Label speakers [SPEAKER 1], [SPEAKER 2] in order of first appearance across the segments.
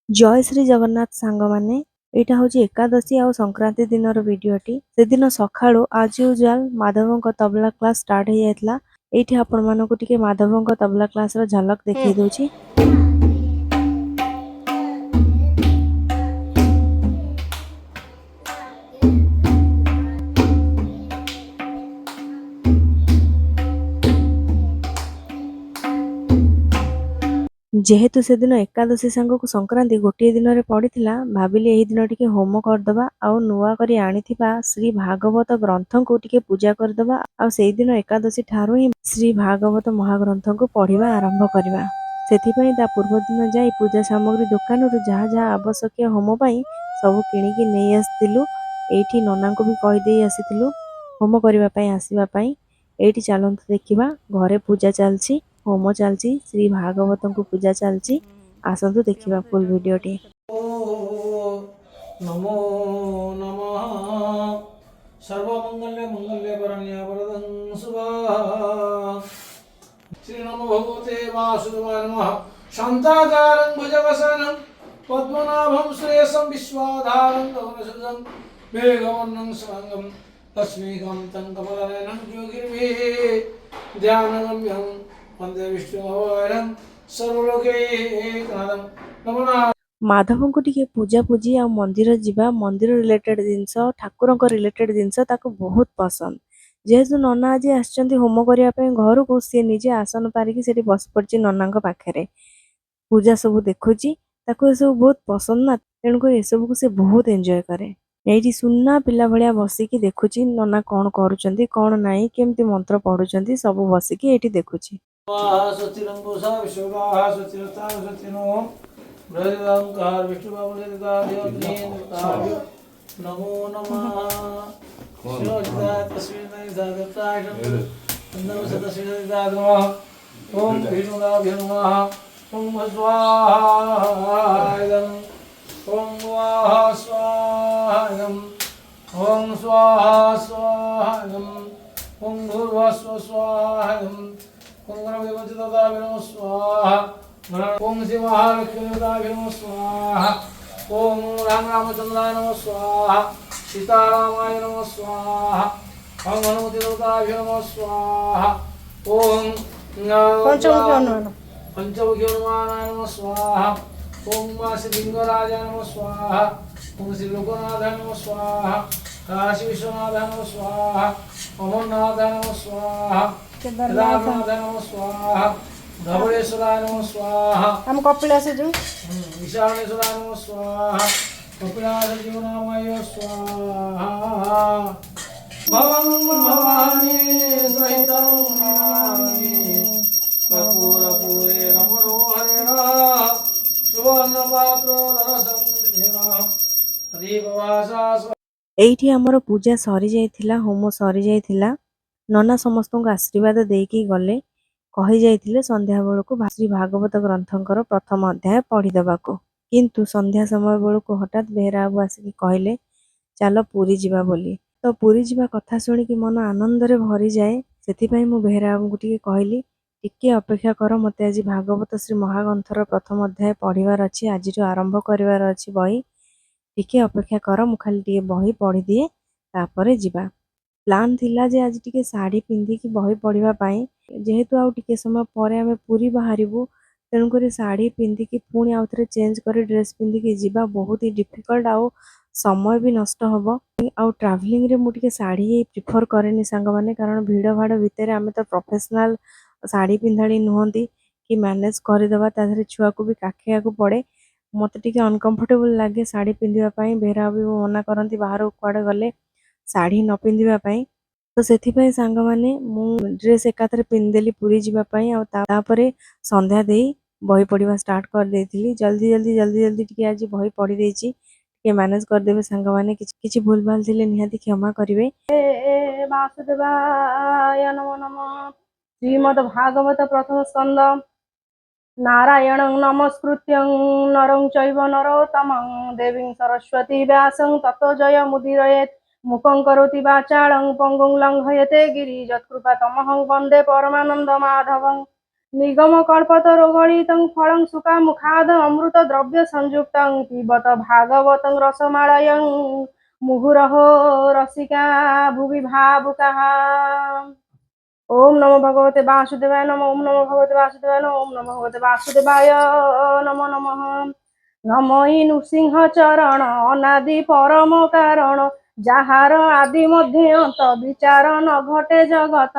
[SPEAKER 1] जय श्री जगन्नाथ सांग माने एटा हूँ एकादशी आ संक्रांति दिन भिडटी से दिन सका आज usual Madhav tabla class start हो जाता। ये आपण मानक माधव तबला क्लास झलक देखी दूची। जेहेतु से दिन एकादशी सांग को संक्रांति गोटे दिन में पड़ा भाविली यही दिन टी होम करदे आउ नुआ करी आनिथिबा श्री भागवत ग्रंथ को टी पूजा करदे आ से दिन एकादशी ठारू ही श्री भागवत महाग्रंथ को पढ़ा आरंभ करवा। से पूर्व दिन जाई पूजा सामग्री दुकान जहाँ जहाँ आवश्यक होम पाई सब किणिकी नहीं आसलु। एठी नना को भी कहीदे आसीलु होम करने आसवाई। एठी चलतु देखा घरे पूजा चलती होम चलती श्री भागवत को पूजा चलती। आसतु देखा फुल वीडियोटी।
[SPEAKER 2] नमो नमः सर्वमंगल्य मंगल्य वरण्य वरदं शुभा श्री नमो भगवते वासुदेवाय नमः शांताकारं भुजगशयनं पद्मनाभं श्रेयसं विश्वाधारं गगनसदृशं मेघवर्णं शुभांगं लक्ष्मीकान्तं कमलनयनं योगिभिः ध्यानगम्यं वन्दे विष्णुभगवानं सर्वलोकैकनाथं नमो
[SPEAKER 1] माधव को टिके पूजा पूजी आ मंदिर जीवा मंदिर रिलेटेड जिनस ठाकुर रिलेटेड जिनस ताको बहुत पसंद। जेहेतु नना आज आसचंती होम करने घर को सी निजे आसन पारिकी सेठी बस पड़ी नना पाखे पूजा सब देखुची ताको ये सब बहुत पसंद ना तेणुक ये सब को से बहुत एंजॉय करे। ये सुना पिला भलिया बसिकी देखुची नना कौन करुचंती कौन नाई केमती मंत्र पढ़ुचंती सब बसिकी एठी देखुची।
[SPEAKER 2] नमो नमः ओम भीष्मदाभ्यो नमः ओम स्वाहायं ओम स्वाहा स्वाहायं ओम स्वाहा स्वाहायं ओम भूर्भुवस्सुः स्वाहायं ओम गणपतिदाभ्यो नमः स्वाहा ओम श्री महालक्ष्मीदाभ्यो नमः स्वाहा ओम राम रामचंद्राय नमः स्वाहा सीतारामाय नमः स्वाहा ओम हनुमतिदाभ्यो नमः स्वाहा ओम पंचमुखी हनुमानाय नमः स्वाहा ओम श्री लिंगराजाय नमः स्वाहा ओम श्री लोकनाथाय नमः स्वाहा काशी विश्वनाथाय नमः स्वाहा अमरनाथाय नमः स्वाहा केदारनाथाय नमः स्वाहा धवलेश्वराय नमः स्वाहा
[SPEAKER 1] हम कपिलास जो
[SPEAKER 2] ईशानेश्वराय नमः स्वाहा कपिलास जीवनामय स्वाहा भवं भवानी सहितं नमामि कर्पूरपूरेण मनोहरेण सुवर्णपात्रधरसंयुधेन दीपवासा
[SPEAKER 1] एठी हमर पूजा सरी जाइथिला होम सरी जाइथिला। नना समस्त को आशीर्वाद देकी गले कही जाइथिले संध्या बेलू श्री भागवत ग्रंथकर प्रथम अध्याय पढ़ीदेवाको। किंतु संध्या समय बेलू हठात बेहरा बाबू आसिक कहले चल पुरी जीवा बोली। तो पुरी जीवा कथा शुणिकी मन आनंद रे भरी जाए। सेथिपाई मु बेहरा बाबू टिके कहली टिके अपेक्षा कर मते आज भागवत श्री महाग्रंथर प्रथम अध्याय पढ़िबार अछि। आज आरंभ करिवार अछि बही टिके अपेक्षा कर मु खाली टिके बही पढ़ी दिए तापरे जीवा। प्लान थिला जे आज टिके साड़ी पिंधिकी बही पढ़िबा पाई जेहेतु आउ टिके समय परे आमे पुरी बाहरिबु तेणुक साड़ी पिंधिकी पुणी आउ थे चेंज कर ड्रेस पिंधिकी जीवा बहुत ही डिफिकल्ट आउ समय भी नष्ट हम। आउ ट्रावेलिंग रे मुझे साड़ी प्रिफर करेनि सांग माने कारण भिड़ भाड़ भितर आमे तो प्रोफेशनल साड़ी पिंधाड़ी नुहंती कि मैनेज करदेवा ताधरे छुआ को भी काखेया को पड़े मत टिके अनकंफर्टेबल लगे साड़ी पिंधिबा बेहरा भी मना करती बाहर कुआड़े गले साड़ी न पिंधिबा। तो से सांग माने मु ड्रेस एकाथरे पिंधिदेली पुरी जीवाई आउे संध्या दे बही पढ़ा स्टार्ट कर देती। जल्दी जल्दी जल्दी जल्दी टिके आज बही पढ़ी देछि टिके मैनेज करदेवे सांग माने किछि भूल भाल थिले निहाती क्षमा करिवे। वासुदेवाय नमो नमः। श्रीमद् भागवत प्रथम स्कंद। नारायणं नमस्कृत्यं नरं चैव नरोत्तमं देवीं सरस्वती व्यासं ततो जयमुदीरयेत्। मुखं करोति वाचालं पङ्गुं लङ्घयते गिरिं यत्कृपातमहं वन्दे परमानन्दमाधवं।
[SPEAKER 3] निगम कल्पतरोगणितं फलं सुखामुखाद अमृत द्रव्य संयुक्तं पिबत भागवतं रसमालयं मुहुरहो रसिका भुवि भावुकाः। ओम नमो भगवते वासुदेवाय नमः। ओम नमो भगवते वासुदेवाय नमः। ओम नमो भगवते वासुदेवाय नमो नमः। नमोई नृसिंह चरण अनादि परम कारण যাহার আদি মধ্যে অন্ত বিচার ন ঘটে জগত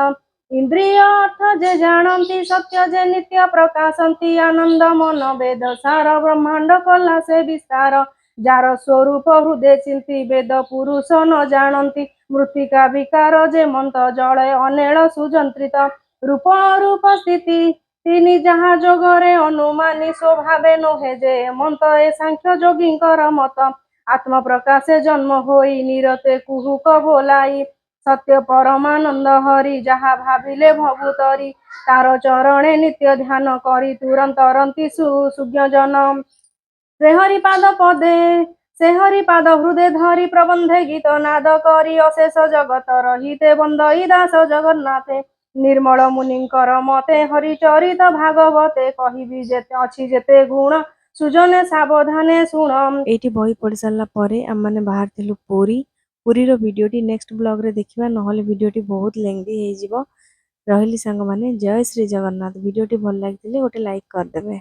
[SPEAKER 3] ইন্দ্রিয় অর্থ যে জানন্তি সত্য যে নিত্য প্রকাশন্তি আনন্দ মন বেদ সার ব্রহ্মাণ্ড কলা সে বিস্তার যার স্বরূপ হৃদে চিন্তি বেদ পুরুষ ন জানন্তি মৃত্তিকা বিকার যে মন্ত জলে অনেଳ সুযন্ত্রিত রূপ অরূপ স্থিতি তিনি যাহা যোগরে অনুমানী স্বভাবে নহে যে মন্ত এ সাংখ্য যোগীଙ୍କର মত আত্ম প্রকাশে জন্ম হই নিরতে কুহুক ভোলাই সত্য পরমানন্দ হরি যাহা ভাবিলে ভবুতরি তার চরণে নিত্য ধ্যান করি তুরন্ত রন্তি সুজ্ঞ জন ସେ ହରିପାଦ ପଦେ ସେ ହରିପାଦ ହୃଦେ ଧରି ପ୍ରବନ୍ଧେ ଗୀତ ନାଦ କରି ଅଶେଷ ଜଗତ ରହିତେ ବନ୍ଦଇ ଦାସ ଜଗନ୍ନାଥେ ନିର୍ମଳ ମୁନିଙ୍କର ମତେ ହରିଚରିତ ଭାଗବତେ କହିବି ଯେତେ ଅଛି ଯେତେ ଗୁଣ ସୁଜନେ ସାବଧାନେ ଶୁଣ।
[SPEAKER 1] ଏଇଠି ବହି ପଢି ସାରିଲା ପରେ ଆମମାନେ ବାହାରିଥିଲୁ ପୁରୀର ଭିଡ଼ିଓଟି ନେକ୍ସଟ ବ୍ଲଗରେ ଦେଖିବା, ନହେଲେ ଭିଡ଼ିଓଟି ବହୁତ ଲେନ୍ଦି ହେଇଯିବ। ରହିଲି ସାଙ୍ଗମାନେ, ଜୟ ଶ୍ରୀ ଜଗନ୍ନାଥ। ଭିଡ଼ିଓଟି ଭଲ ଲାଗିଥିଲେ ଗୋଟେ ଲାଇକ୍ କରିଦେବେ।